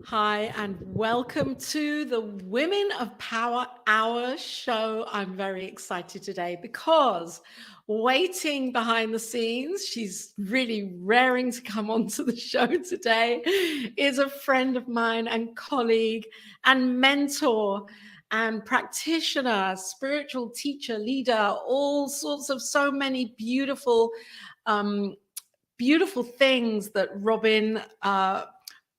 Hi, and welcome to the Women of Power Hour show. I'm very excited today because waiting behind the scenes, she's really raring to come onto the show today, is a friend of mine and colleague and mentor and practitioner, spiritual teacher, leader, all sorts of so many um, beautiful things that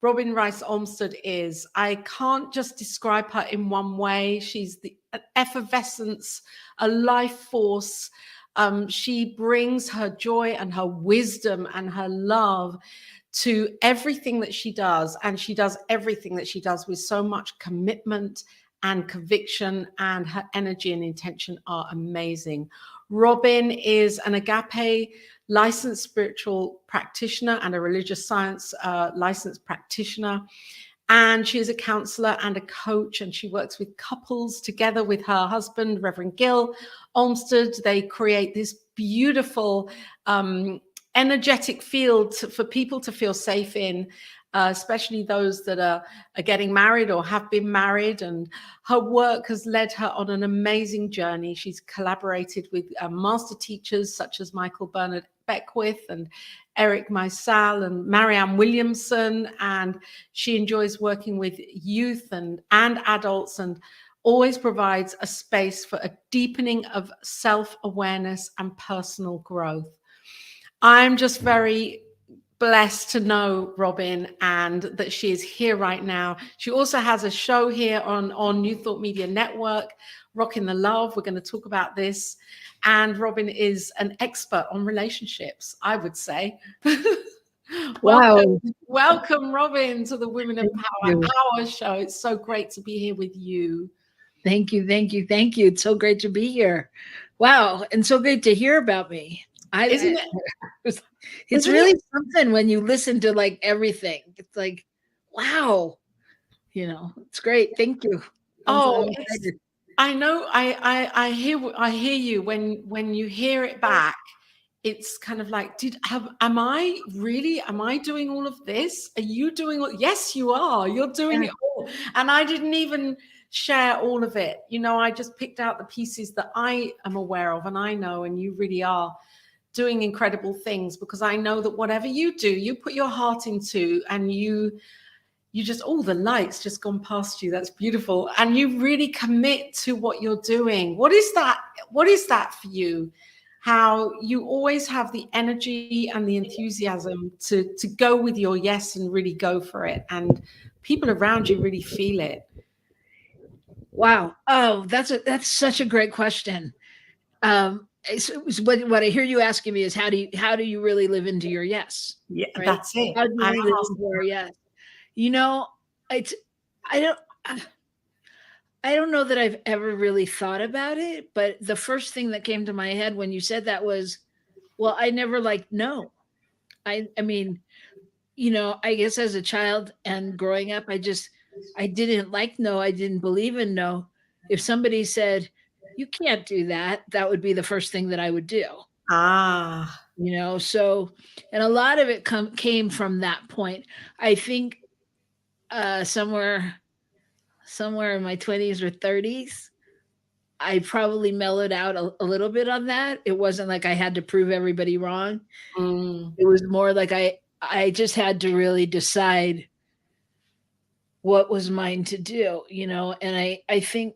Robyn Rice Olmstead is. I can't just describe her in one way. She's the effervescence, a life force. She brings her joy and her wisdom and her love to everything that she does. And she does everything that she does with so much commitment and conviction, and her energy and intention are amazing. Robyn is an agape licensed spiritual practitioner and a religious science licensed practitioner. And she is a counselor and a coach, and she works with couples together with her husband, Reverend Gil Olmstead. They create this beautiful, energetic field for people to feel safe in, especially those that are getting married or have been married. And her work has led her on an amazing journey. She's collaborated with master teachers such as Michael Bernard Beckwith and Eric Meisel and Marianne Williamson, and she enjoys working with youth and adults, and always provides a space for a deepening of self-awareness and personal growth. I'm just very blessed to know Robyn and that she is here right now. She also has a show here on New Thought Media Network, Rockin the Love. We're going to talk about this. And Robyn is an expert on relationships, I would say. Wow. Welcome, Robyn, to the Women of Power You. Hour show. It's so great to be here with you. Thank you. Thank you. Thank you. It's so great to be here. Wow. And so great to hear about me. Isn't it? It's Isn't really it? something when you listen to like everything. It's like, wow. It's great. Thank you. Oh, I'm it's. excited. I know. I hear you when you hear it back. It's kind of like, am I really, am I doing all of this? Are you doing all? Yes, you are. You're doing Yeah. it all. And I didn't even share all of it. I just picked out the pieces that I am aware of and I know, and you really are doing incredible things, because I know that whatever you do, you put your heart into, and you just, oh, the light's just gone past you. That's beautiful. And you really commit to what you're doing. What is that for you? How you always have the energy and the enthusiasm to go with your yes and really go for it. And people around you really feel it. Wow. Oh, that's such a great question. It's what I hear you asking me is how do you really live into your yes? Yeah, Right? that's it. How do I'm we live into asking. our yes? You know, it's I don't I don't know that I've ever really thought about it, but the first thing that came to my head when you said that was, well, I never liked no. I mean, I guess as a child and growing up, I didn't like no. I didn't believe in no. If somebody said, you can't do that, that would be the first thing that I would do. Ah, So and a lot of it came from that point. I think somewhere in my 20s or 30s, I probably mellowed out a little bit on that. It wasn't like I had to prove everybody wrong. mm, It was more like I just had to really decide what was mine to do, and I think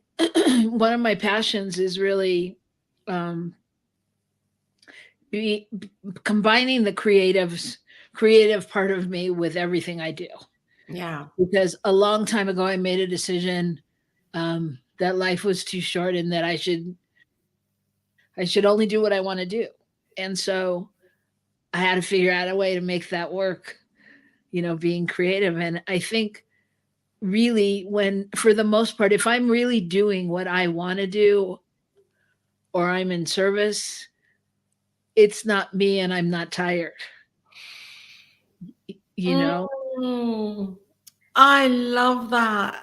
one of my passions is really um be, combining the creative part of me with everything I do. yeah. Because a long time ago I made a decision that life was too short and that I should only do what I want to do. And so I had to figure out a way to make that work, being creative. And I think really, when for the most part, if I'm really doing what I want to do or I'm in service, it's not me and I'm not tired, you know? Mm, I love that.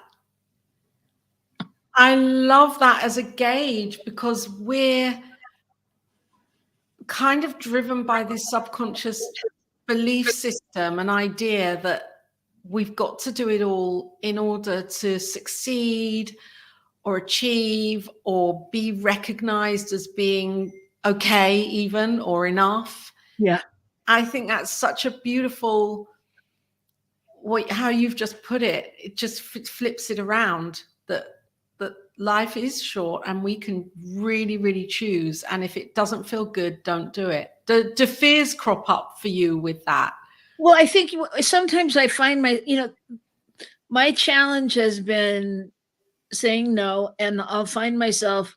I love that as a gauge, because we're kind of driven by this subconscious belief system, an idea that we've got to do it all in order to succeed or achieve or be recognized as being okay even or enough. Yeah. I think that's such a beautiful how you've just put it. It just flips it around, that life is short and we can really, really choose. And if it doesn't feel good, don't do it. Do fears crop up for you with that? Well, I think sometimes I find my challenge has been saying no, and I'll find myself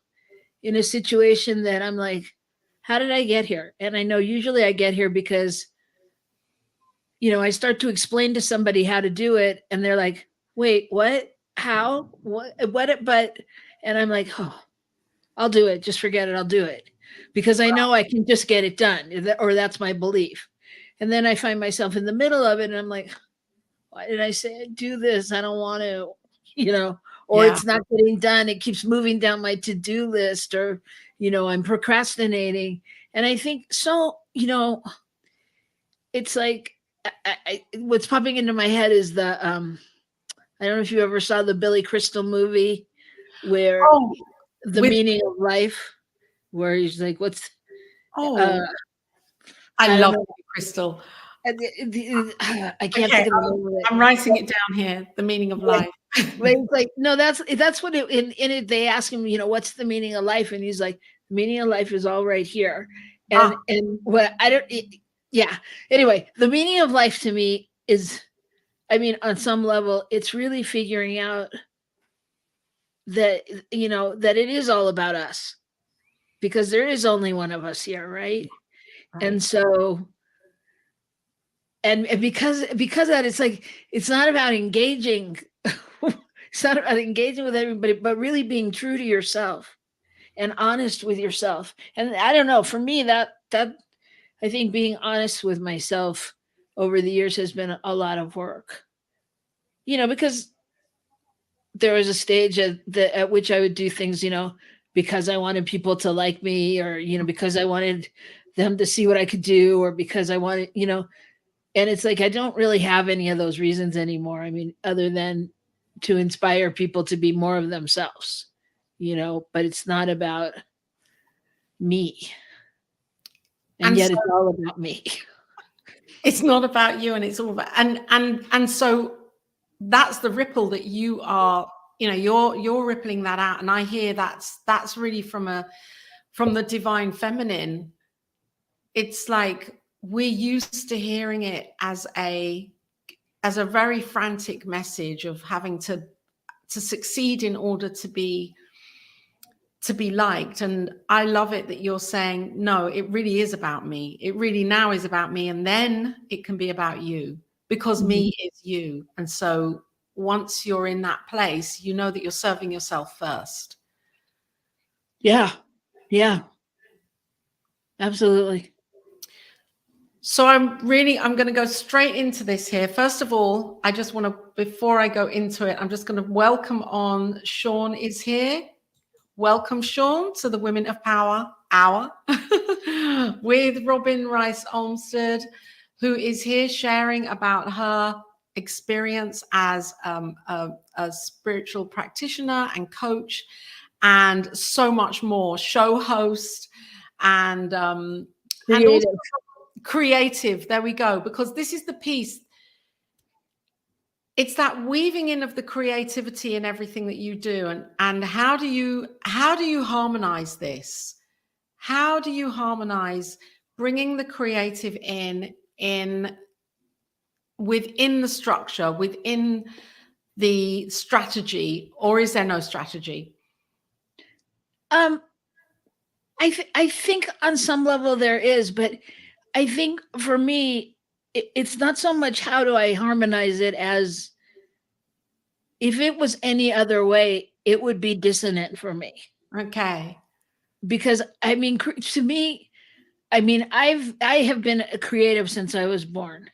in a situation that I'm like, how did I get here? And I know usually I get here because, I start to explain to somebody how to do it, and they're like, wait, what? How? What? But, and I'm like, oh, I'll do it. Just forget it. I'll do it because I know I can just get it done, or that's my belief. And then I find myself in the middle of it, and I'm like, why did I say do this? I don't want to, or Yeah. it's not getting done. It keeps moving down my to-do list, or, I'm procrastinating. And I think so, it's like, what's popping into my head is I don't know if you ever saw the Billy Crystal movie where the meaning of life, where he's like, what's, I love Billy Crystal. I can't think of the name of it. I'm writing it down here. The meaning of life. It's like, no, that's what it in it. They ask him, what's the meaning of life, and he's like, the meaning of life is all right here. And what I don't, yeah. Anyway, the meaning of life to me is, on some level, it's really figuring out that that it is all about us, because there is only one of us here, right? And so. And because of that, it's like, it's not about engaging. It's not about engaging with everybody, but really being true to yourself and honest with yourself. And I don't know, for me, that I think being honest with myself over the years has been a lot of work. Because there was a stage at which I would do things, because I wanted people to like me, or, because I wanted them to see what I could do, or because I wanted, and it's like, I don't really have any of those reasons anymore. Other than to inspire people to be more of themselves, but it's not about me. And yet it's all about me. It's not about you, and it's all about, and so that's the ripple that you are, you're rippling that out. And I hear that's really from the divine feminine. It's like, we're used to hearing it as a very frantic message of having to succeed in order to be liked. And I love it that you're saying, no, it really is about me. It really now is about me. And then it can be about you, because me is you. And so once you're in that place, you know that you're serving yourself first. Yeah. Yeah. Absolutely. So I'm going to go straight into this here. First of all, I just want to, before I go into it, I'm just going to welcome on Sean is here. Welcome, Sean, to the Women of Power Hour with Robyn Rice Olmstead, who is here sharing about her experience as a spiritual practitioner and coach, and so much more. Show host and also creative. There we go. Because this is the piece. It's that weaving in of the creativity in everything that you do. And how do you harmonize this? How do you harmonize bringing the creative in within the structure, within the strategy, or is there no strategy? I think on some level there is, but I think for me, it's not so much how do I harmonize it, as if it was any other way, it would be dissonant for me. Okay. Because to me, I have been a creative since I was born,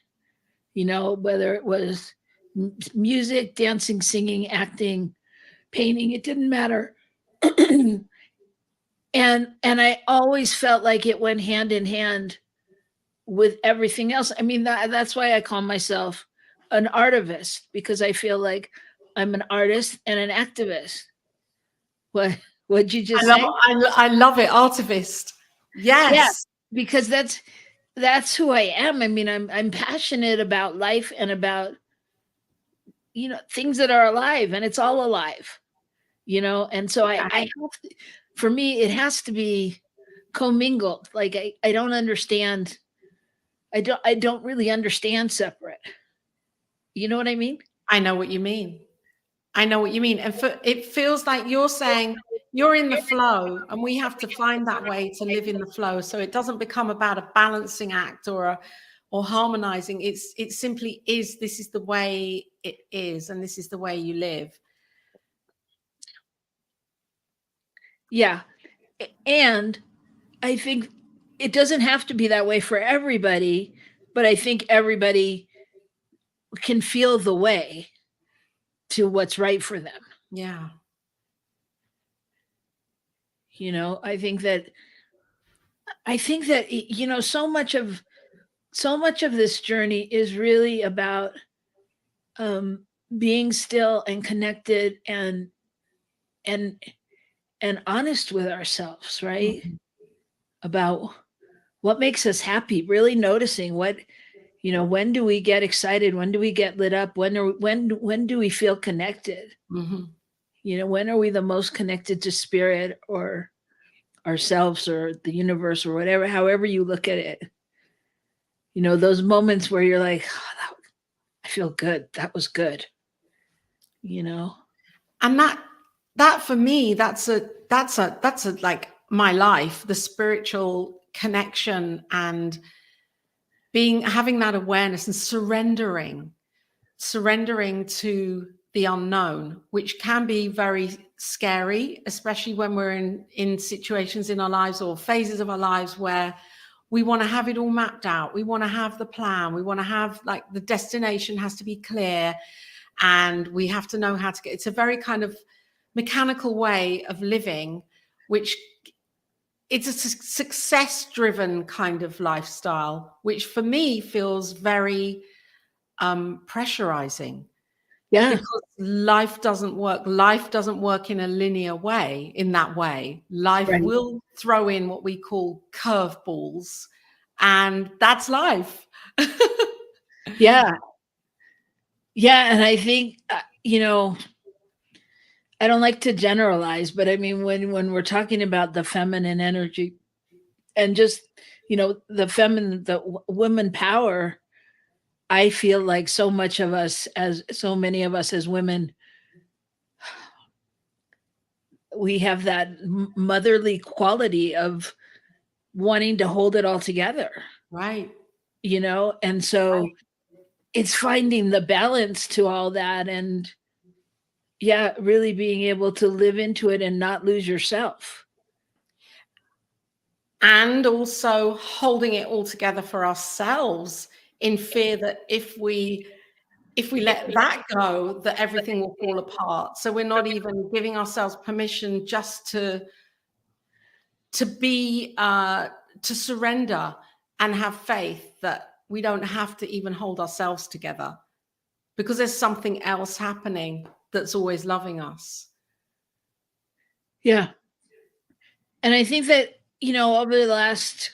whether it was music, dancing, singing, acting, painting, it didn't matter. And I always felt like it went hand in hand with everything else. That's why I call myself an artivist because I feel like I'm an artist and an activist. What what'd you I just love, say? I love it. Artivist. Yeah, Yes. because that's who I am. I mean, I'm passionate about life and about, things that are alive, and it's all alive, and so I have to, for me, it has to be commingled. Like I don't understand. I don't really understand separate. You know what I mean? I know what you mean. I know what you mean. And it feels like you're saying you're in the flow, and we have to find that way to live in the flow. So it doesn't become about a balancing act or harmonizing. It simply is. This is the way it is, and this is the way you live. Yeah. And I think it doesn't have to be that way for everybody, but I think everybody can feel the way to what's right for them. Yeah. I think that so much of this journey is really about um being still and connected and and honest with ourselves, right? Mhm. About what makes us happy, really noticing when do we get excited, when do we get lit up, when do we feel connected, Mhm. when are we the most connected to spirit or ourselves or the universe or whatever, however you look at it. Those moments where you're like, oh, I feel good, that was good. you know And that for me, that's a like my life, the spiritual connection and having that awareness and surrendering to the unknown, which can be very scary, especially when we're in situations in our lives or phases of our lives where we want to have it all mapped out. We want to have the plan. We want to have, like, the destination has to be clear, and we have to know how to get. It's a very kind of mechanical way of living, which it's a success driven kind of lifestyle, which for me feels very pressurizing, yeah, because life doesn't work in a linear way. In that way, life right, will throw in what we call curveballs, and that's life. yeah, yeah. And I think I don't like to generalize, but I mean, when we're talking about the feminine energy and just the feminine, women power, I feel like so many of us as women, we have that motherly quality of wanting to hold it all together, Right. and so it's finding the balance to all that, and yeah, really being able to live into it and not lose yourself. And also holding it all together for ourselves, in fear that if we let that go, that everything will fall apart. So we're not even giving ourselves permission just to be to surrender and have faith that we don't have to even hold ourselves together, because there's something else happening that's always loving us. Yeah. And I think that, over the last,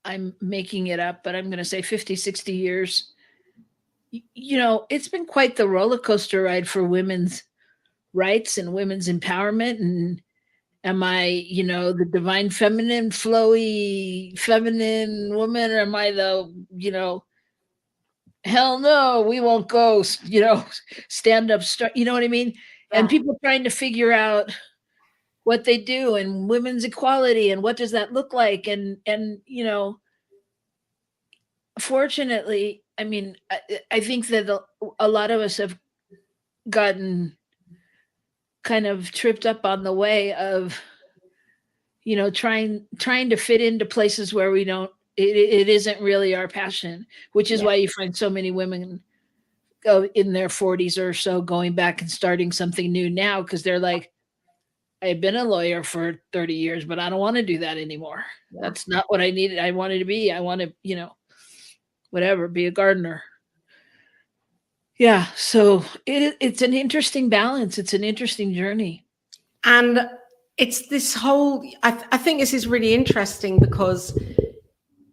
I'm making it up, but I'm going to say 50, 60 years, it's been quite the roller coaster ride for women's rights and women's empowerment. And am I, the divine feminine, flowy feminine woman, or am I the, hell no, we won't go, stand up, start, you know what I mean? And Yeah. people trying to figure out what they do and women's equality and what does that look like, and fortunately, I mean, I think that a lot of us have gotten kind of tripped up on the way of trying to fit into places where we don't, it isn't really our passion, which is Yeah. why you find so many women go in their 40s or so going back and starting something new now because they're like, I've been a lawyer for 30 years, but I don't want to do that anymore. Yeah. That's not what I needed. I wanted to be. I want to, whatever, be a gardener. Yeah, so it's an interesting balance. It's an interesting journey. And it's this whole, I think this is really interesting because,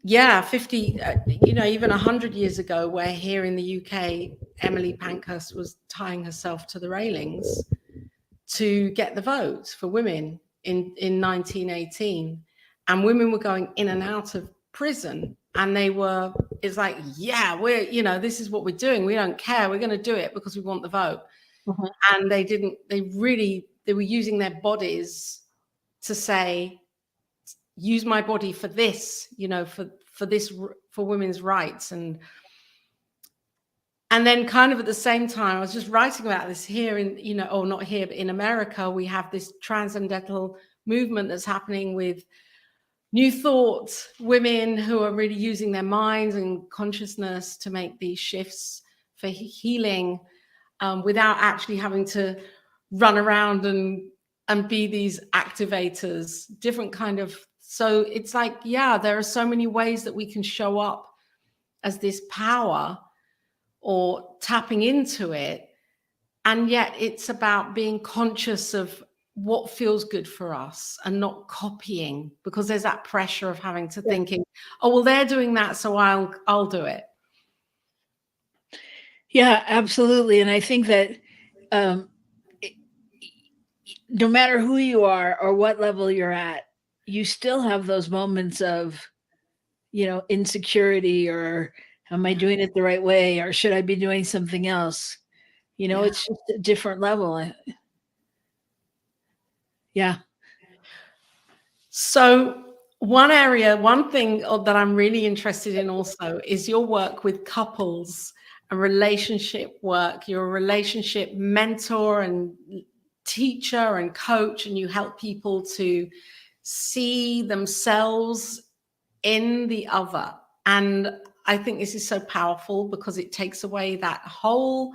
yeah, 50, even 100 years ago, where here in the UK, Emily Pankhurst was tying herself to the railings to get the vote for women in 1918. And women were going in and out of prison. And it's like, yeah, this is what we're doing. We don't care. We're going to do it because we want the vote. Mhm. And they were using their bodies to say, use my body for this, for women's rights. And then kind of at the same time, I was just writing about this here or not here, but in America, we have this transcendental movement that's happening with New Thought women who are really using their minds and consciousness to make these shifts for healing, without actually having to run around and be these activators, different kind of. So it's like, yeah, there are so many ways that we can show up as this power or tapping into it. And yet it's about being conscious of what feels good for us and not copying, because there's that pressure of having to thinking, oh, well, they're doing that, so I'll do it. Yeah, absolutely. And I think that um, no matter who you are or what level you're at, you still have those moments of, insecurity, or am I doing it the right way, or should I be doing something else? Yeah. It's just a different level. Yeah. So one thing that I'm really interested in also is your work with couples and relationship work. You're a relationship mentor and teacher and coach, and you help people to see themselves in the other. And I think this is so powerful because it takes away that whole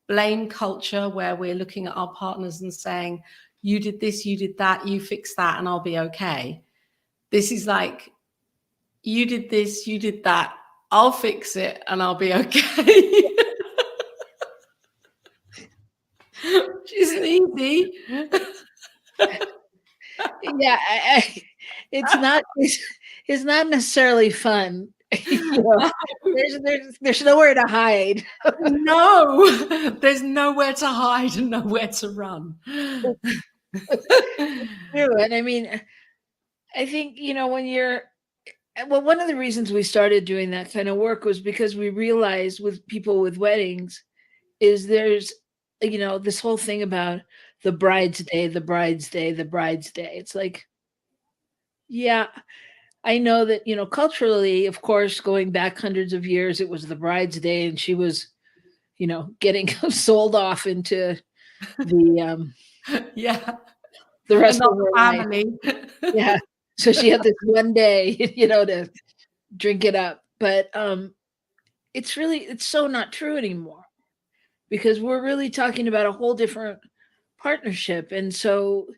blame culture where we're looking at our partners and saying, you did this, you did that, you fix that, and I'll be okay. This is like, you did this, you did that, I'll fix it, and I'll be okay. Which isn't easy. Yeah, it's not necessarily fun. There's nowhere to hide. No, there's nowhere to hide and nowhere to run. True. And I mean, I think, one of the reasons we started doing that kind of work was because we realized with people with weddings is there's, this whole thing about the bride's day, the bride's day, the bride's day. It's like, yeah, I know that, culturally, of course, going back hundreds of years, it was the bride's day and she was, getting sold off into the Yeah, the rest of another her life. family. Yeah. So she had this one day, to drink it up. But it's so not true anymore, because we're really talking about a whole different partnership. And so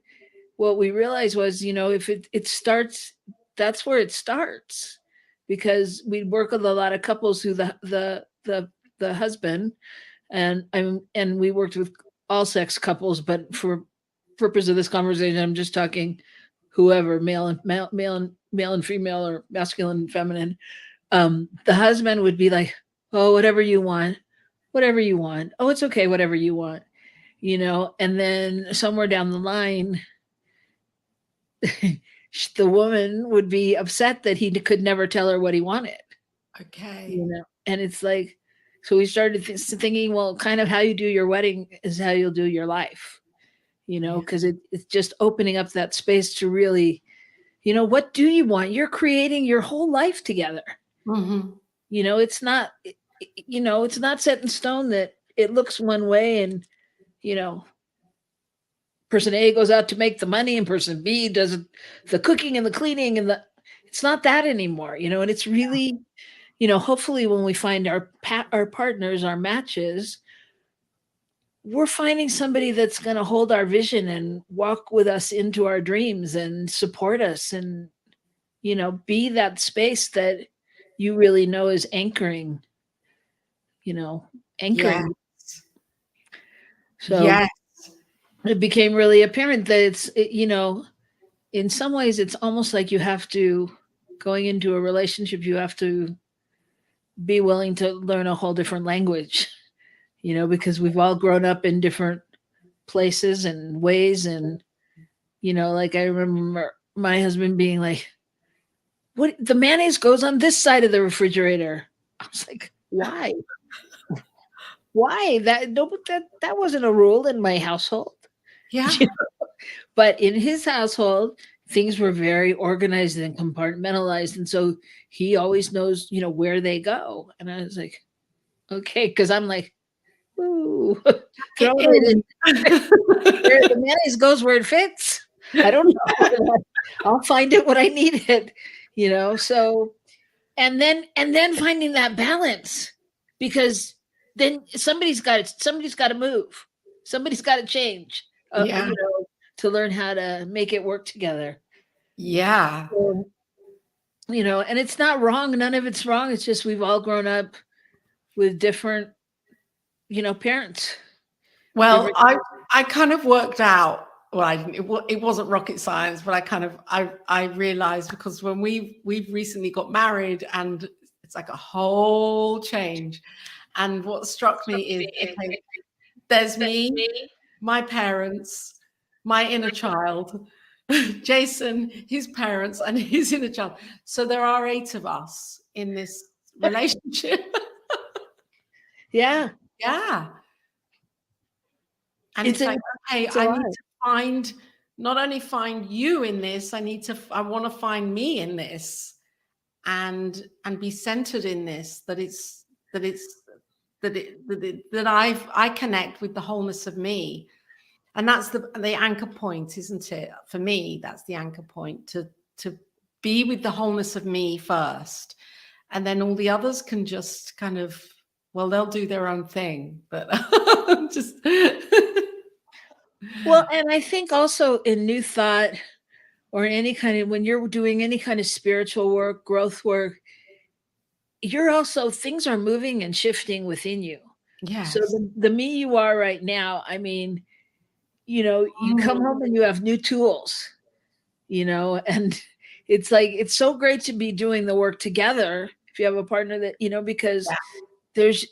what we realized was, if it starts, that's where it starts, because we work with a lot of couples who the husband, and we worked with all sex couples, but for purpose of this conversation, I'm just talking whoever, male and female, or masculine and feminine. The husband would be like, oh, whatever you want, whatever you want. Oh, it's okay, whatever you want, and then somewhere down the line, the woman would be upset that he could never tell her what he wanted, Okay. and it's like, so we started thinking, well, kind of how you do your wedding is how you'll do your life, Yeah. because it's just opening up that space to really, what do you want? You're creating your whole life together. Mm-hmm. It's not, it's not set in stone that it looks one way, and, person A goes out to make the money and person B does the cooking and the cleaning it's not that anymore, and it's really, hopefully when we find our partners, our matches, we're finding somebody that's going to hold our vision and walk with us into our dreams and support us, and, be that space that you really know is anchoring, Yeah. anchoring. So Yes. it became really apparent that in some ways, it's almost like you have to, going into a relationship, you have to be willing to learn a whole different language, because we've all grown up in different places and ways. And, like I remember my husband being like, what, the mayonnaise goes on this side of the refrigerator. I was like, why? Why? That no, but that wasn't a rule in my household. Yeah. But in his household, things were very organized and compartmentalized. And so he always knows, where they go. And I was like, okay, because I'm like, ooh, throw it in. In. Where the mayonnaise goes where it fits. I don't know. I'll find it when I need it, So and then finding that balance, because then somebody's got to move. Somebody's got to change. Yeah. To learn how to make it work together. Yeah. So, and it's not wrong. None of it's wrong. It's just we've all grown up with different, parents. Well, Different. I kind of worked out. Well, I didn't. It wasn't rocket science, but I realized, because when we've recently got married, and it's like a whole change. And what struck me is, okay, there's me, my parents, my inner child, Jason, his parents, and his inner child. So there are 8 of us in this relationship. Yeah. Yeah. And It's it's a, like, okay, it's a I lot. need to find, not only find you in this, I want to find me in this, and be centered in this, that I connect with the wholeness of me. And that's the anchor point, isn't it? For me, that's the anchor point, to be with the wholeness of me first. And then all the others can just kind of, well, they'll do their own thing, but just Well, and I think also in New Thought, or any kind of, when you're doing any kind of spiritual work, growth work, you're also, things are moving and shifting within you. So yes. the me you are right now, I mean, you come home and you have new tools, and it's like, it's so great to be doing the work together if you have a partner that, because there's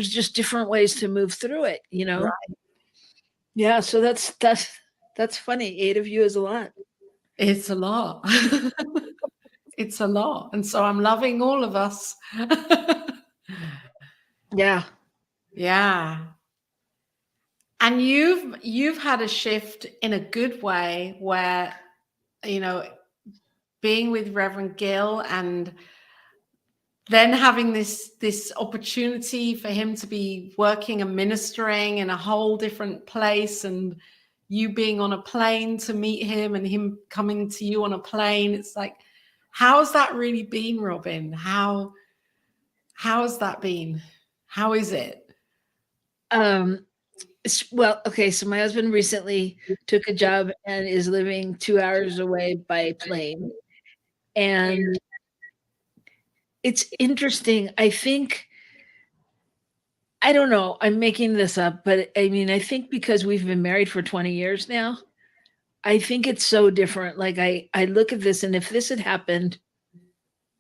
just different ways to move through it. Right. Yeah, so that's funny. 8 of you is a lot. It's a lot. It's a lot. And so I'm loving all of us. Yeah. Yeah. And you've had a shift in a good way, where, you know, being with Reverend Gill, and then having this opportunity for him to be working and ministering in a whole different place, and you being on a plane to meet him, and him coming to you on a plane. It's like, how's that really been, Robyn? How has that been? How is it? Um well, okay, so my husband recently took a job and is living 2 hours away by plane. And it's interesting. I think, I don't know, I'm making this up, but I mean, I think because we've been married for 20 years now, I think it's so different. Like I look at this, and if this had happened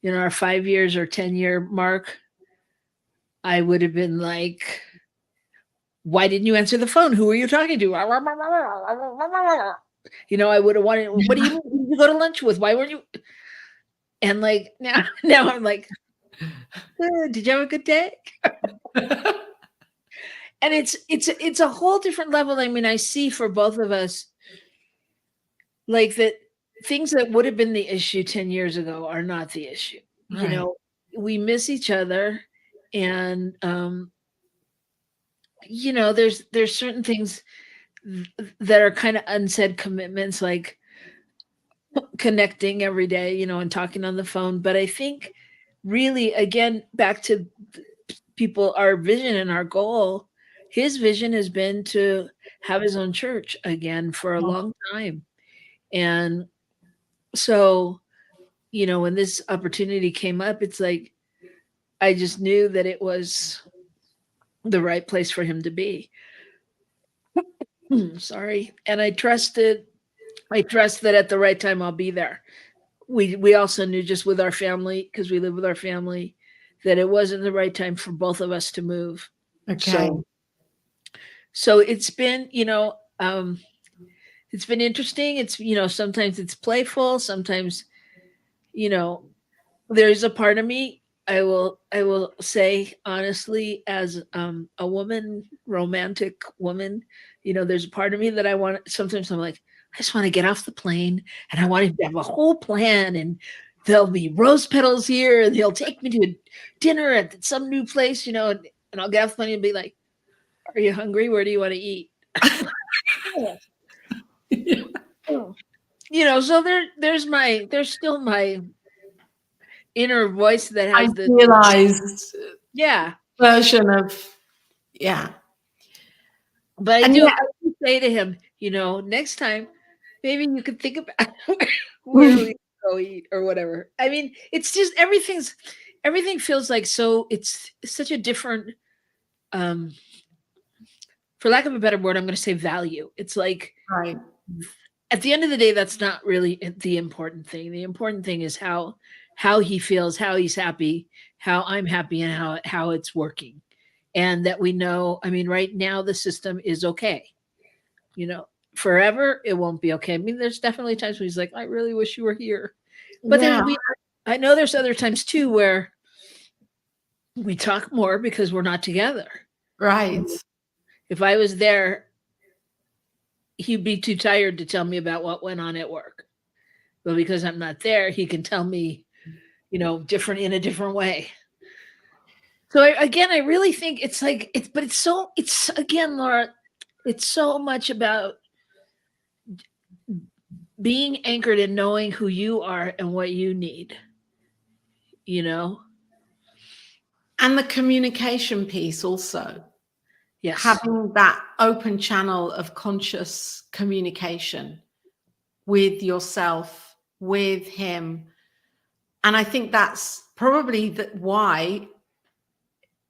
in our 5 years or 10-year mark, I would have been like, why didn't you answer the phone? Who are you talking to? I would have wanted, what do you mean? Who did you go to lunch with? Why weren't you? And like now I'm like, did you have a good day? And it's a whole different level. I mean, I see for both of us, like, that things that would have been the issue 10 years ago are not the issue. Right. We miss each other, and there's certain things that are kind of unsaid commitments, like connecting every day, and talking on the phone. But I think, really, again, back to people, our vision and our goal, his vision has been to have his own church again for a long time. And so, when this opportunity came up, it's like, I just knew that it was the right place for him to be. Sorry. And I trust that at the right time I'll be there. We also knew just with our family, because we live with our family, that it wasn't the right time for both of us to move. Okay. So so it's been, it's been interesting. It's, sometimes it's playful, sometimes, you know, there's a part of me, I will say honestly, as a woman, romantic woman, there's a part of me that I want, sometimes I'm like, I just want to get off the plane and I want to have a whole plan, and there'll be rose petals here and he'll take me to a dinner at some new place, and I'll get off the plane and be like, are you hungry? Where do you want to eat? So there's still my inner voice that has the, Idealized yeah. version of, yeah. But And I yeah, do say to him, next time, maybe you could think about where we go eat or whatever. I mean, it's just everything feels like, so it's such a different, um, for lack of a better word, I'm going to say value. It's like right. at the end of the day, that's not really the important thing. The important thing is how he feels, how he's happy, how I'm happy, and how it's working, and that we know. I mean, right now the system is okay. Forever it won't be okay. I mean, there's definitely times when he's like, I really wish you were here. But Yeah, I know there's other times too where we talk more because we're not together. right. If I was there, he'd be too tired to tell me about what went on at work. But because I'm not there, he can tell me, different in a different way. So again, I really think it's like but it's again, Laura, it's so much about being anchored in knowing who you are and what you need, you know? And the communication piece also, Yes. having that open channel of conscious communication with yourself, with him. And I think that's probably why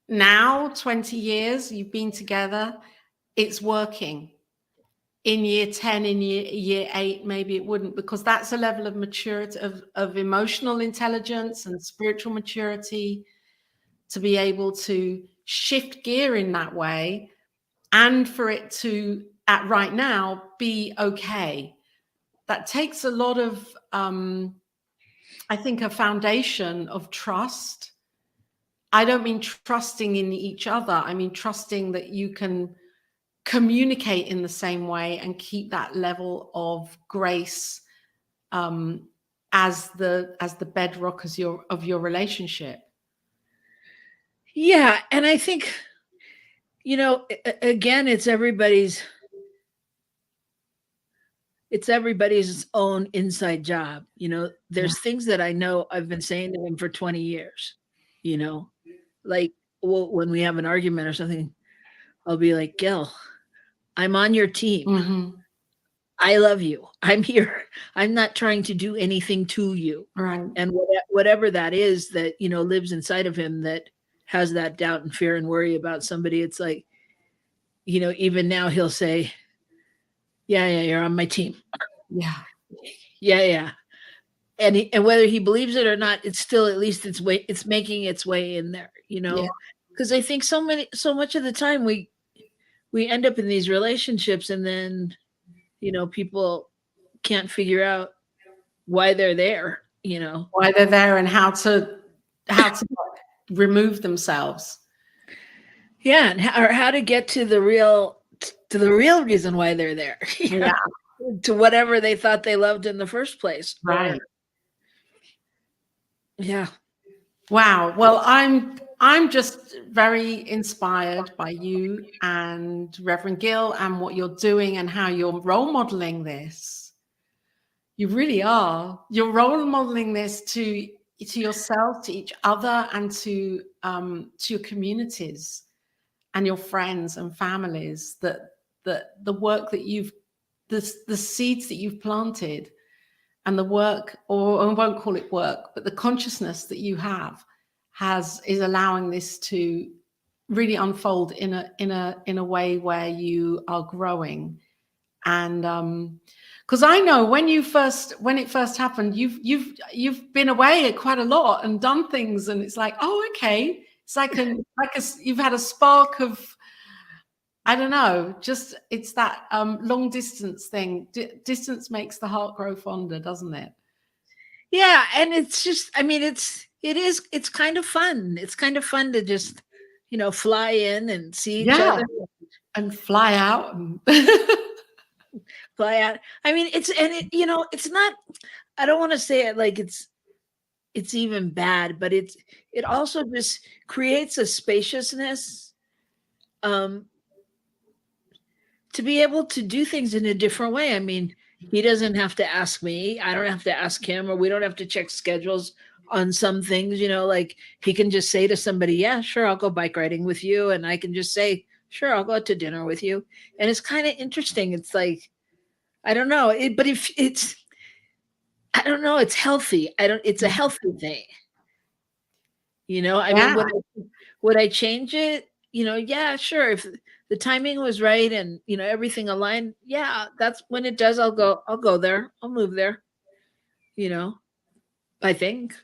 now, 20 years you've been together, it's working. In year 10, in year 8, maybe it wouldn't, because that's a level of maturity, of emotional intelligence and spiritual maturity, to be able to shift gear in that way, and for it to, at right now, be okay. That takes a lot of, I think, a foundation of trust. I don't mean trusting in each other. I mean trusting that you can communicate in the same way and keep that level of grace, as the bedrock of your relationship. Yeah, and I think, again, it's everybody's own inside job. Yeah. There's things that I know I've been saying to him for 20 years, you know, like, when we have an argument or something, I'll be like, Gil, I'm on your team. Mm-hmm. I love you. I'm here. I'm not trying to do anything to you. Right. And whatever that is that, lives inside of him, that has that doubt and fear and worry about somebody, it's like, even now he'll say, yeah, yeah, you're on my team. Yeah. Yeah, yeah. And whether he believes it or not, it's still, at least it's making its way in there, Yeah. because I think so much of the time we end up in these relationships, and then, people can't figure out why they're there. Why they're there and how to remove themselves. Yeah, and how to get to the real reason why they're there. Yeah. To whatever they thought they loved in the first place. Or Right. yeah. Wow. Well, I'm just very inspired by you and Reverend Gill and what you're doing and how you're role modeling this. You really are. You're role modeling this to yourself, to each other, and to your communities and your friends and families. That the work that the seeds that you've planted, and the work, or I won't call it work, but the consciousness that you have is allowing this to really unfold in a way where you are growing And because I know when it first happened, you've been away quite a lot and done things, and it's like, oh, okay, it's like you've had a spark of, I don't know, just it's that long distance thing. Distance makes the heart grow fonder, doesn't it? Yeah, and it's just, I mean, it's kind of fun. It's kind of fun to just, fly in and see each Yeah, other, and fly out and fly out. I mean, it's not, I don't want to say it like it's even bad, but it also just creates a spaciousness um to be able to do things in a different way. I mean, he doesn't have to ask me, I don't have to ask him, or we don't have to check schedules on some things, like he can just say to somebody, yeah, sure, I'll go bike riding with you, and I can just say, sure, I'll go out to dinner with you. And it's kind of interesting. It's like, I don't know, but if it's, I don't know, it's healthy. I don't It's a healthy thing. I mean, yeah. would I change it? Yeah, sure. If the timing was right and everything aligned, yeah, that's when it does. I'll go there. I'll move there. You know, I think.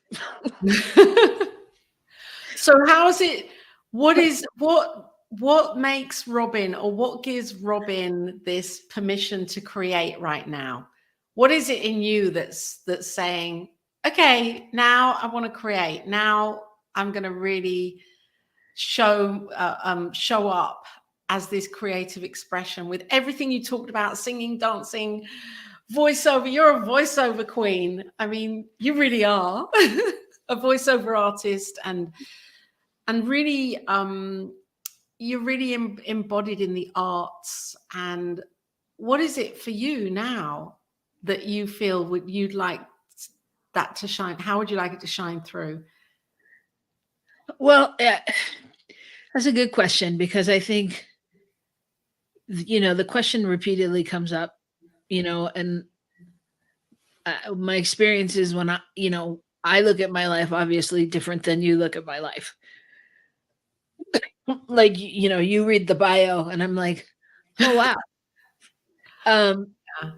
So how is it? What makes Robyn, or what gives Robyn this permission to create right now? What is it in you that's saying, okay, now I want to create. Now I'm going to really show up as this creative expression with everything you talked about, singing, dancing, voiceover. You're a voiceover queen. I mean, you really are a voiceover artist, and really you're really embodied in the arts. And what is it for you now that you feel you'd like that to shine? How would you like it to shine through? Well, that's a good question, because I think the question repeatedly comes up, and my experience is when I look at my life obviously different than you look at my life. Like, you read the bio and I'm like, oh wow. Um, Yeah.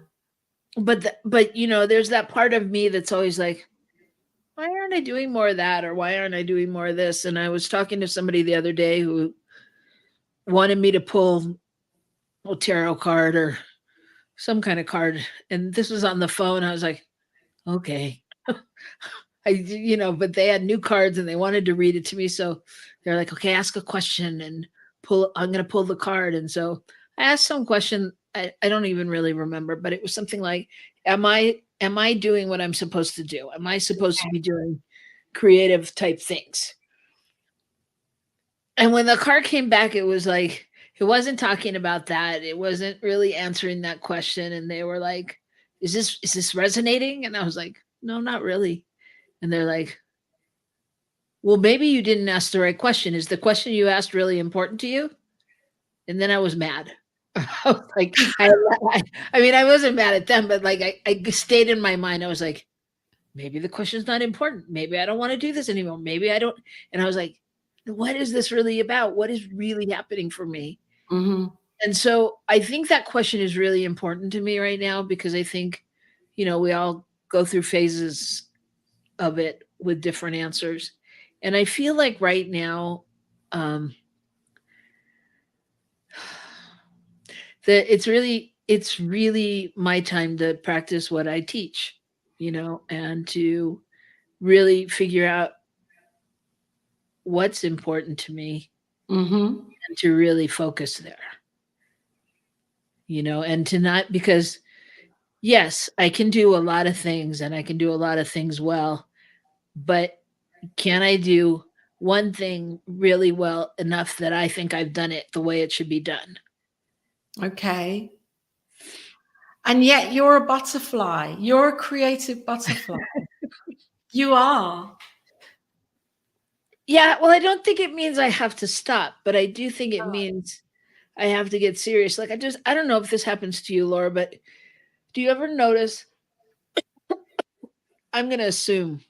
but there's that part of me that's always like, why aren't I doing more of that, or why aren't I doing more of this? And I was talking to somebody the other day who wanted me to pull a tarot card or some kind of card, and this was on the phone. I was like, okay. But they had new cards and they wanted to read it to me, so they're like, okay, ask a question and pull. I'm going to pull the card, and so I asked some question. I don't even really remember, but it was something like, am I doing what I'm supposed to do? Am I supposed to be doing creative type things? And when the card came back, it was like, it wasn't talking about that. It wasn't really answering that question. And they were like, is this resonating? And I was like, no, not really. And they're like, well, maybe you didn't ask the right question. Is the question you asked really important to you? And then I was mad. I was like, I mean, I wasn't mad at them, but like, I stayed in my mind. I was like, maybe the question's not important. Maybe I don't want to do this anymore. Maybe I don't. And I was like, what is this really about? What is really happening for me? Mm-hmm. And so I think that question is really important to me right now, because I think, we all go through phases of it with different answers. And I feel like right now, um, that it's really my time to practice what I teach, and to really figure out what's important to me, Mm-hmm. and to really focus there, and to not, because yes, I can do a lot of things and I can do a lot of things well, but can I do one thing really well enough that I think I've done it the way it should be done? Okay. And yet you're a butterfly. You're a creative butterfly. You are. Yeah, well, I don't think it means I have to stop, but I do think it means I have to get serious. Like, I don't know if this happens to you, Laura, but do you ever notice, I'm going to assume,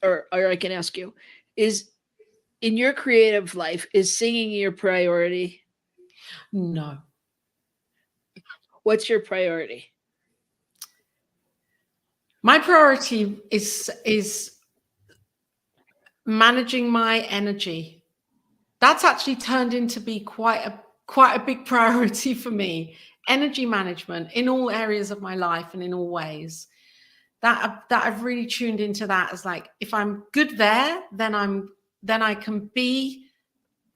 or I can ask you, is in your creative life, is singing your priority? No. What's your priority? My priority is managing my energy. That's actually turned into be quite a big priority for me. Energy management in all areas of my life and in all ways. That I've really tuned into that as like, if I'm good there, then I can be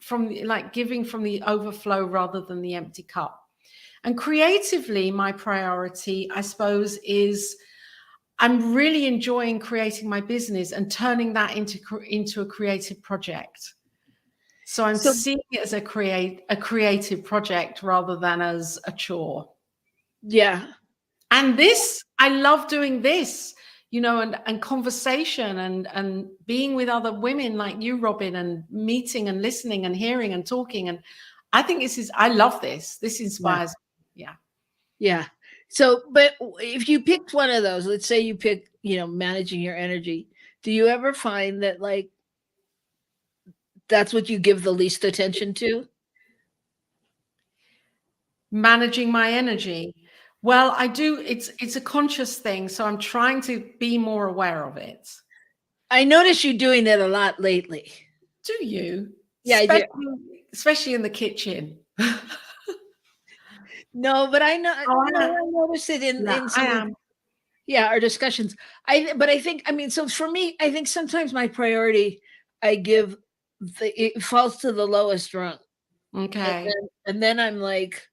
from like giving from the overflow rather than the empty cup. And creatively, my priority, I suppose, is I'm really enjoying creating my business and turning that into a creative project. So I'm seeing it as a creative project rather than as a chore. Yeah. And this, I love doing this, you know, and conversation and being with other women like you, Robyn, and meeting and listening and hearing and talking. And I think I love this. This inspires me. Yeah. Yeah. So, but if you picked one of those, let's say you pick, managing your energy, do you ever find that like that's what you give the least attention to? Managing my energy. Well, I do. It's a conscious thing. So I'm trying to be more aware of it. I notice you doing that a lot lately. Do you? Yeah, I do. Especially in the kitchen. No, but I know. Oh, No, I notice it in some. I am. Yeah, our discussions. But I think, so for me, I think sometimes my priority, I give it falls to the lowest rung. Okay. And then I'm like,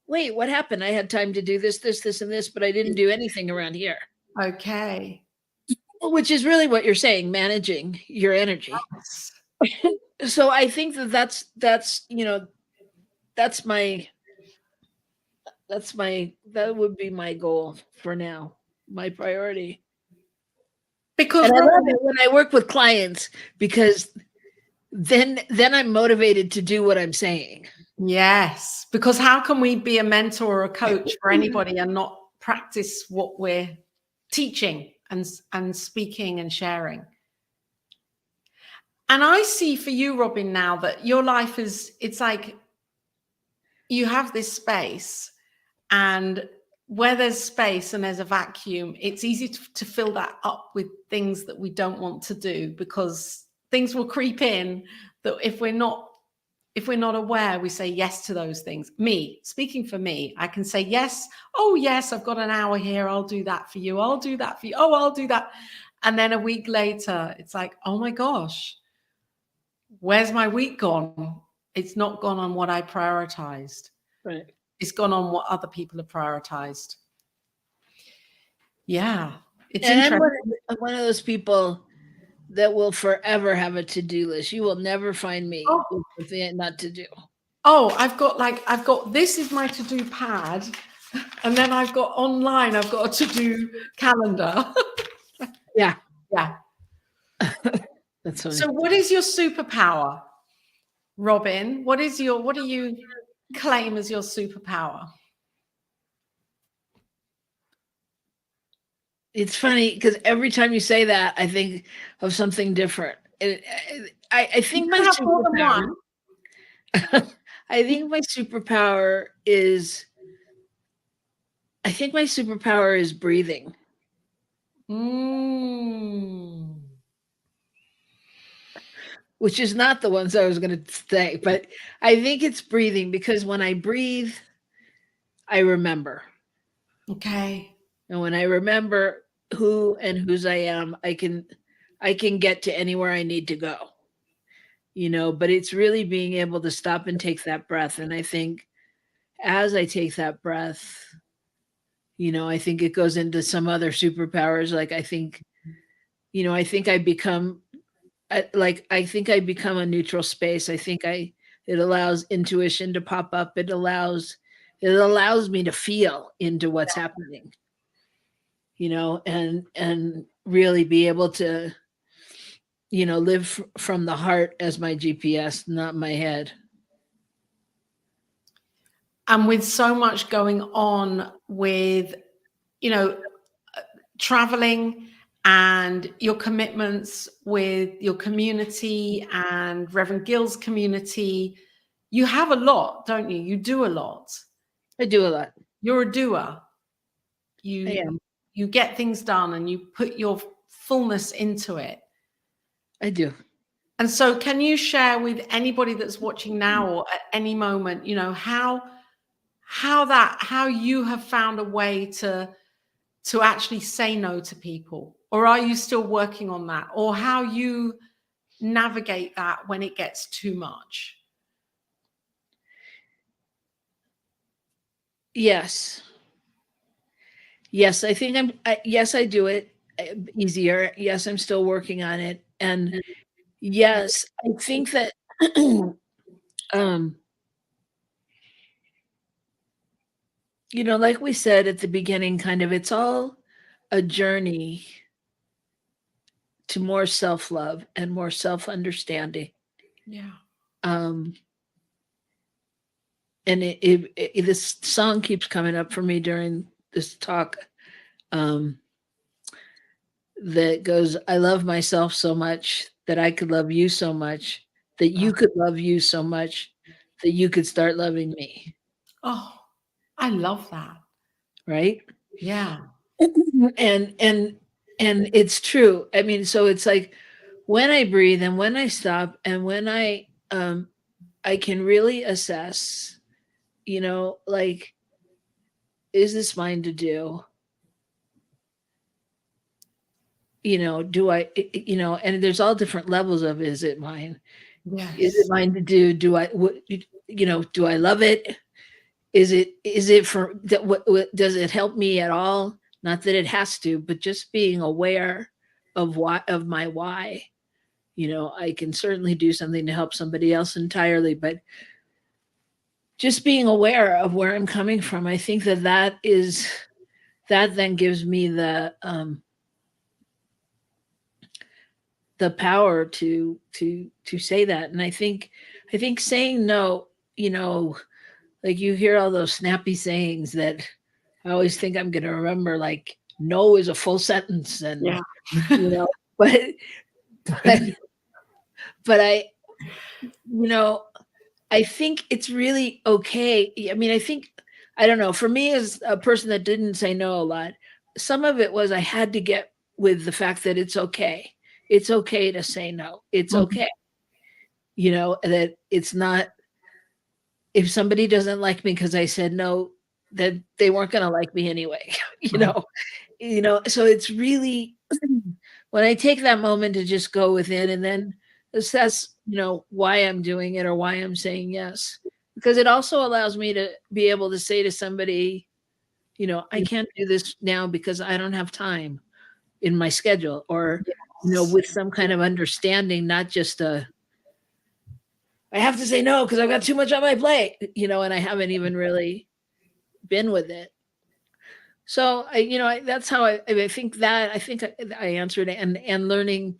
wait, what happened? I had time to do this, this, and this, but I didn't do anything around here. Okay. Which is really what you're saying, managing your energy. Yes. So I think that's that would be my goal for now, my priority. Because and I love it when I work with clients, because then I'm motivated to do what I'm saying. Yes, because how can we be a mentor or a coach for anybody and not practice what we're teaching and speaking and sharing? And I see for you, Robyn, now that your life it's like you have this space, and where there's space and there's a vacuum, it's easy to fill that up with things that we don't want to do, because things will creep in that if we're not aware, we say yes to those things. Speaking for me, I can say yes. Oh, yes, I've got an hour here. I'll do that for you. I'll do that for you. Oh, I'll do that. And then a week later, it's like, oh my gosh, where's my week gone? It's not gone on what I prioritized. Right. It's gone on what other people have prioritized. Yeah. It's and interesting. I'm one of those people that will forever have a to-do list. You will never find me with it not to do. Oh, I've got this is my to-do pad, and then I've got online, I've got a to-do calendar. Yeah. Yeah. That's funny. So what is your superpower, Robyn? What do you claim as your superpower? It's funny because every time you say that, I think of something different. I think my superpower. I think my superpower is. I think my superpower is breathing. Which is not the ones I was going to say, but I think it's breathing, because when I breathe, I remember. Okay. And when I remember who and whose I am, I can get to anywhere I need to go. But it's really being able to stop and take that breath. And I think as I take that breath, I think it goes into some other superpowers. Like I think I become a neutral space. I think it allows intuition to pop up. It allows me to feel into what's happening, and really be able to, live from the heart as my GPS, not my head. And with so much going on with, traveling and your commitments with your community and Reverend Gill's community, you have a lot, don't you? You do a lot. I do a lot. You're a doer. I You am. you get things done and you put your fullness into it. I do. And so can you share with anybody that's watching now or at any moment, you know, how you have found a way to actually say no to people? Or are you still working on that? Or how you navigate that when it gets too much? Yes. Yes, I think yes, I do it easier. Yes, I'm still working on it. And yes, I think that um like we said at the beginning, kind of, it's all a journey to more self-love and more self-understanding. Yeah. Um and this song keeps coming up for me during this talk, um that goes, I love myself so much that I could love you so much that you could love you so much that you could start loving me. Oh, I love that. Right. Yeah. And it's true. I mean, so it's like when I breathe and when I stop and when I can really assess, like, is this mine to do? Do I, and there's all different levels of, is it mine? Is it Yes. mine to do? Do I love it? Is it for that? What does it help me at all? Not that it has to, but just being aware of my why. I can certainly do something to help somebody else entirely, but just being aware of where I'm coming from, I think that then gives me the power to say that. And I think saying no, like, you hear all those snappy sayings that I always think I'm going to remember, like, no is a full sentence. And, Yeah. you know, but, but, but you know, I think it's really okay. I mean, I don't know, for me as a person that didn't say no a lot, some of it was I had to get with the fact that it's okay. It's okay to say no. It's Mhm. okay. That it's not, if somebody doesn't like me because I said no, that they weren't going to like me anyway. you Right. know, so it's really, when I take that moment to just go within and then assess, why I'm doing it or why I'm saying yes, because it also allows me to be able to say to somebody, I can't do this now because I don't have time in my schedule, or, Yes. with some kind of understanding, not just I have to say no because I've got too much on my plate, and I haven't even really been with it. So that's how I think that I answered it, and learning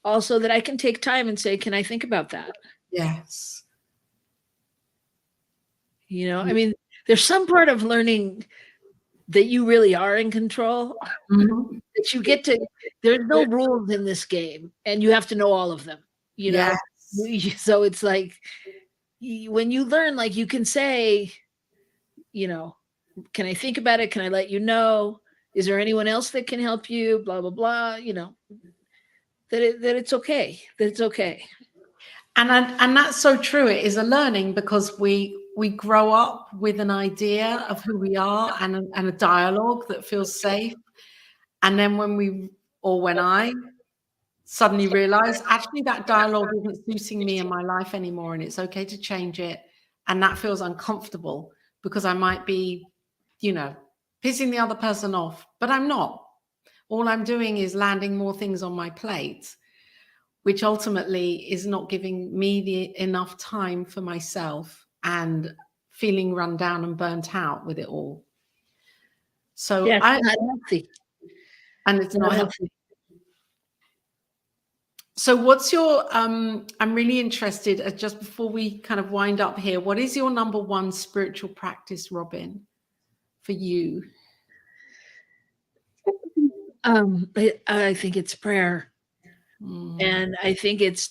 also that I can take time and say, can I think about that? Yes. I mean, there's some part of learning that you really are in control, Mhm. that you get to, there's no rules in this game and you have to know all of them, you know? Yes. So it's like, when you learn, like, you can say, you know, can I think about it? Can I let you know? Is there anyone else that can help you? Blah, blah, blah, that it's okay. That it's okay. And that's so true. It is a learning because we grow up with an idea of who we are and a dialogue that feels safe. And then when I suddenly realize actually that dialogue isn't suiting me in my life anymore, and it's okay to change it. And that feels uncomfortable because I might be, you know, pissing the other person off, but I'm not. All I'm doing is landing more things on my plate, which ultimately is not giving me enough time for myself and feeling run down and burnt out with it all. So Yeah, it's not healthy. and it's Not not helpful. healthy. So what's your I'm really interested, just before we kind of wind up here, what is your number one spiritual practice, Robyn, for you? I think it's prayer. Mm, And I think it's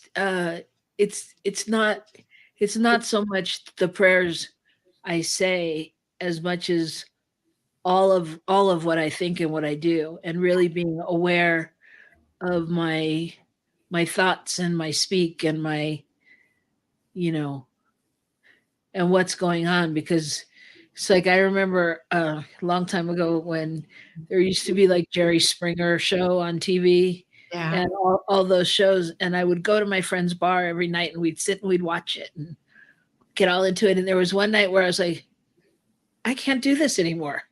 not so much the prayers I say as much as all of what I think and what I do, and really being aware of my thoughts and my speak and my, you know, and what's going on. Because it's like I remember a long time ago when there used to be like Jerry Springer show on TV Yeah. and all those shows, and I would go to my friend's bar every night and we'd sit and we'd watch it and get all into it. And there was one night where I was like, I can't do this anymore.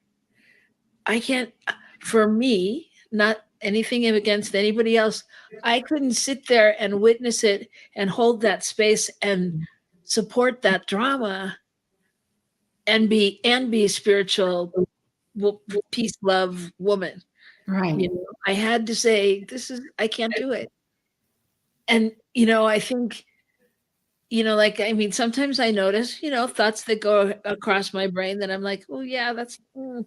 I can't, for me, not anything against anybody else. I couldn't sit there and witness it and hold that space and support that drama and be a spiritual peace, love woman. Right. You know, I had to say, I can't do it. And, I think, like, I mean, sometimes I notice, thoughts that go across my brain that I'm like, oh yeah, that's, and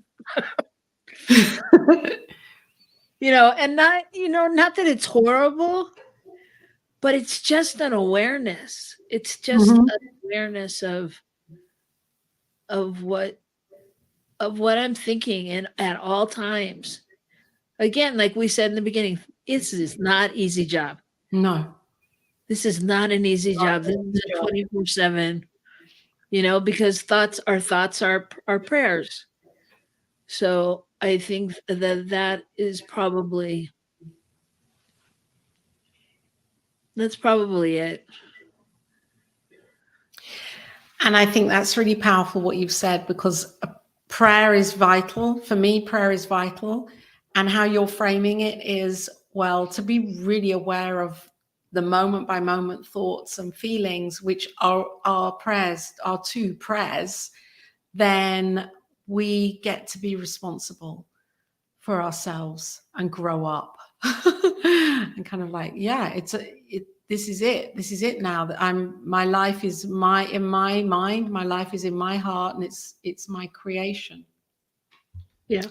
not, not that it's horrible, but it's just an awareness. It's just an awareness of what I'm thinking and at all times. Again, like we said in the beginning, this is not easy job. No. This is not an easy job. This is a 24/7, because thoughts are prayers. So I think that is probably it. And I think that's really powerful what you've said, because prayer is vital. For me, prayer is vital. And how you're framing it is, well, to be really aware of the moment by moment thoughts and feelings, which are our prayers, our two prayers, then we get to be responsible for ourselves and grow up. And kind of like, yeah, this is it now, that my life is in my mind, my life is in my heart, and it's my creation. Yeah.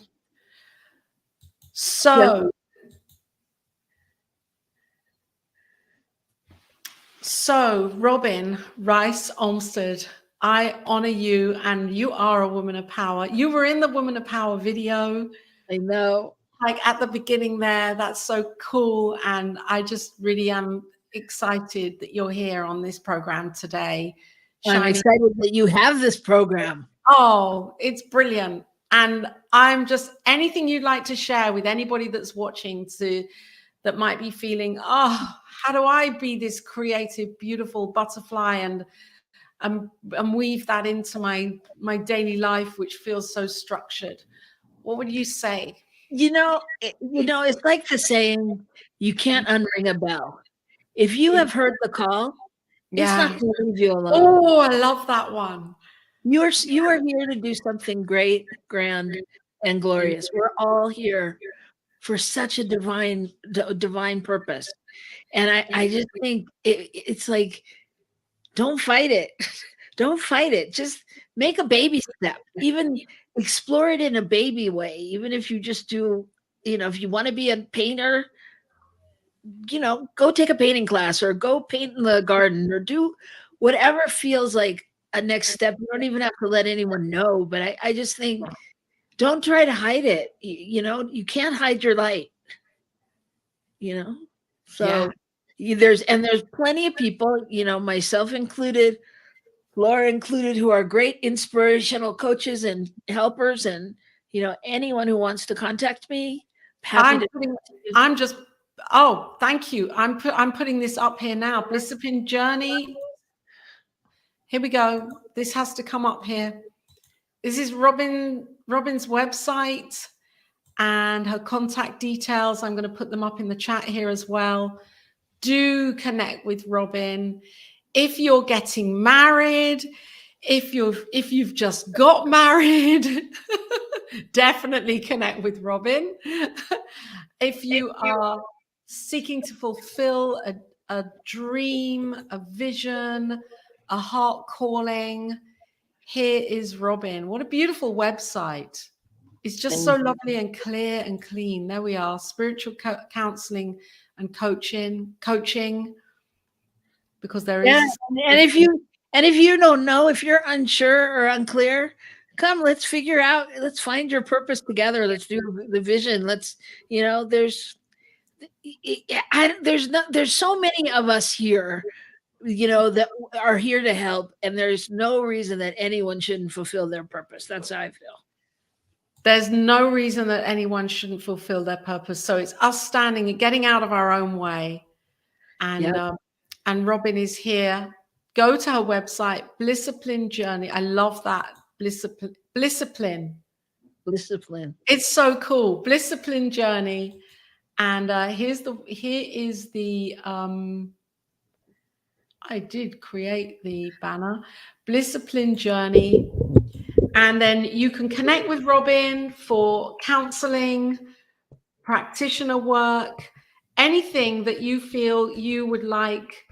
So Robyn Rice Olmstead, I honor you, and you are a woman of power. You were in the Woman of Power video. I know. Like at the beginning there, that's so cool. And I just really am excited that you're here on this program today. I'm excited that you have this program. Oh, it's brilliant. And I'm just, anything you'd like to share with anybody that's watching that might be feeling, oh, how do I be this creative, beautiful butterfly and weave that into my daily life, which feels so structured? What would you say? It's like the saying, you can't unring a bell. If you have heard the call, it's not going to leave you alone. Oh, I love that one. You are here to do something great, grand, and glorious. We're all here for such a divine purpose. And I just think it's like, don't fight it. Don't fight it. Just make a baby step. Even explore it in a baby way. Even if you just do, if you want to be a painter, go take a painting class or go paint in the garden or do whatever feels like a next step. You don't even have to let anyone know. But I just think, don't try to hide it. You can't hide your light. So there's plenty of people, myself included, Laura included, who are great inspirational coaches and helpers, and anyone who wants to contact me, thank you. I'm putting this up here now. Blissipin Journey. Here we go. This has to come up here. This is Robyn's website and her contact details. I'm going to put them up in the chat here as well. Do connect with Robyn. If you're getting married, if you've just got married, definitely connect with Robyn. If you are seeking to fulfill a dream, a vision, a heart calling, here is Robyn. What a beautiful website. It's just so lovely and clear and clean. There we are. Spiritual counseling and coaching, because there is. And if you don't know, if you're unsure or unclear, come, let's figure out, let's find your purpose together. Let's do the vision. Let's, there's, there's so many of us here, that are here to help. And there's no reason that anyone shouldn't fulfill their purpose. That's how I feel. There's no reason that anyone shouldn't fulfill their purpose. So it's us standing and getting out of our own way. And and Robyn is here. Go to her website, Blissipline Journey. I love that. Blissipline. It's so cool. Blissipline Journey. And here is the I did create the banner, Blissipline Journey. And then you can connect with Robyn for counseling, practitioner work, anything that you feel you would like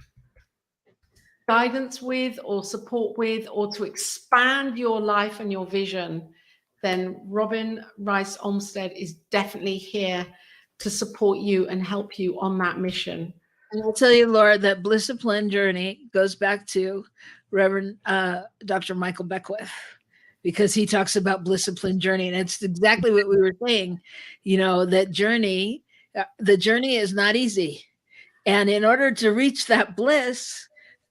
guidance with or support with, or to expand your life and your vision, then Robyn Rice Olmstead is definitely here to support you and help you on that mission. And I'll tell you, Laura, that Blissipline Journey goes back to Reverend Dr. Michael Beckwith, because he talks about Blissipline Journey. And it's exactly what we were saying, that journey, the journey is not easy. And in order to reach that bliss,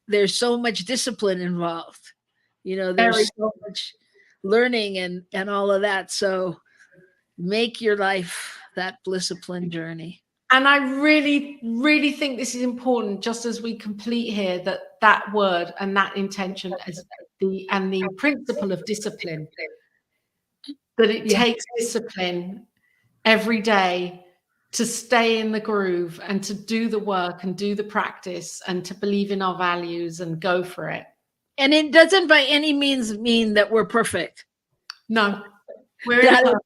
there's so much discipline involved. There's so much learning and all of that. So make your life that Blissipline journey. And I really, really think this is important, just as we complete here, that word and that intention as the principle of discipline, that it takes discipline every day to stay in the groove and to do the work and do the practice and to believe in our values and go for it. And it doesn't by any means mean that we're perfect. No, we're imperfect.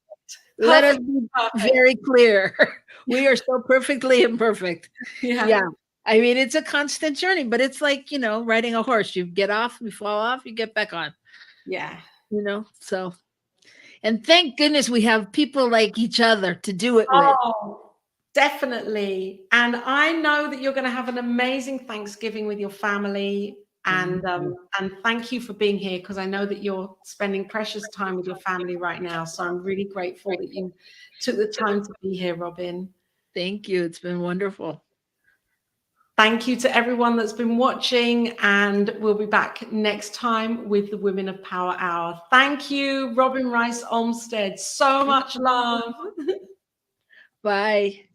Let us be very clear. We are so perfectly imperfect. Yeah. I mean, it's a constant journey, but it's like, riding a horse. You get off, you fall off, you get back on. Yeah. So, and thank goodness we have people like each other to do it with. Oh, definitely. And I know that you're going to have an amazing Thanksgiving with your family. And thank you for being here, because I know that you're spending precious time with your family right now. So I'm really grateful that you took the time to be here, Robyn. Thank you. It's been wonderful. Thank you to everyone that's been watching, and we'll be back next time with the Women of Power Hour. Thank you, Robyn Rice Olmstead. So much love. Bye.